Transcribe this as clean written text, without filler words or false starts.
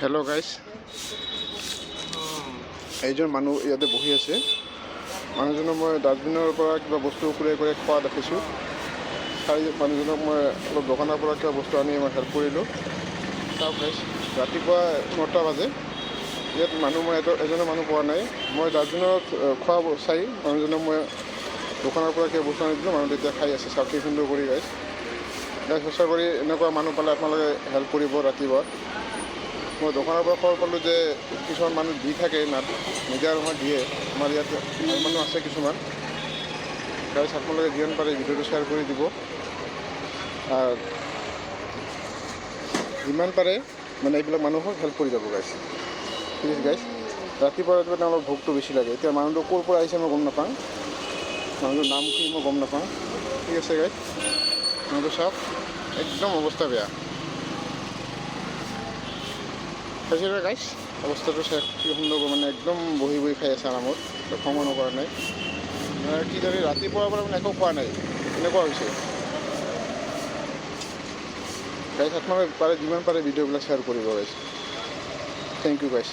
Hello' guys, এইজন মানুহ ইয়াতে বহি আছে। মানুহজনক মই ডাষ্টবিনৰ পৰা কিবা বস্তু কুৰাই কুৰাই খোৱা দেখিছোঁ। মানুহজনক মই অলপ দোকানৰ পৰা কিবা বস্তু আনি মই হেল্প কৰিলোঁ। চাওক গাইজ, ৰাতিপুৱা 9টা বাজে, ইয়াত মই এজনো মানুহ পোৱা নাই। মই ডাষ্টবিনত খোৱা চাই মানুহজনক মই দোকানৰ পৰা কিবা বস্তু আনি দিলোঁ। মানুহ তেতিয়া খাই আছে। চাওক কি সুন্দৰ কৰি গাইজ। সঁচা কৰি এনেকুৱা মানুহ পালে আপোনালোকে হেল্প কৰিব। ৰাতিপুৱা মই দোকানৰ পৰা খবৰ পালোঁ যে কিছুমান মানুহ দি থাকে, নিদিয়াৰ সময় দিয়ে। আমাৰ ইয়াত ভাল মানুহ আছে কিছুমান। গাইজ, আপোনালোকে যিমান পাৰে ভিডিঅ'টো শ্বেয়াৰ কৰি দিব। আৰু যিমান পাৰে মানে এইবিলাক মানুহক হেল্প কৰি যাব গাইজ, প্লিজ গাইজ। ৰাতিপুৱা অলপ ভোকটো বেছি লাগে। এতিয়া মানুহটো ক'ৰ পৰা আহিছে মই গম নাপাওঁ। মানুহটোৰ নাম কি মই গম নাপাওঁ। ঠিক আছে গাইজ, মানুহটো চাওক, একদম অৱস্থা বেয়া। খাইছে গাইজ, অৱস্থাটো চাই কি সুন্দৰ মানে একদম বহি বহি খাই আছে আৰামত, খঙো নকৰা নাই। কি জানি ৰাতিপুৱাৰ পৰা মানে একো খোৱা নাই, এনেকুৱা হৈছে গাইজ। আপোনালোকে পাৰে যিমান পাৰে ভিডিঅ'বিলাক শ্বেয়াৰ কৰিব গাইজ। Thank U guys.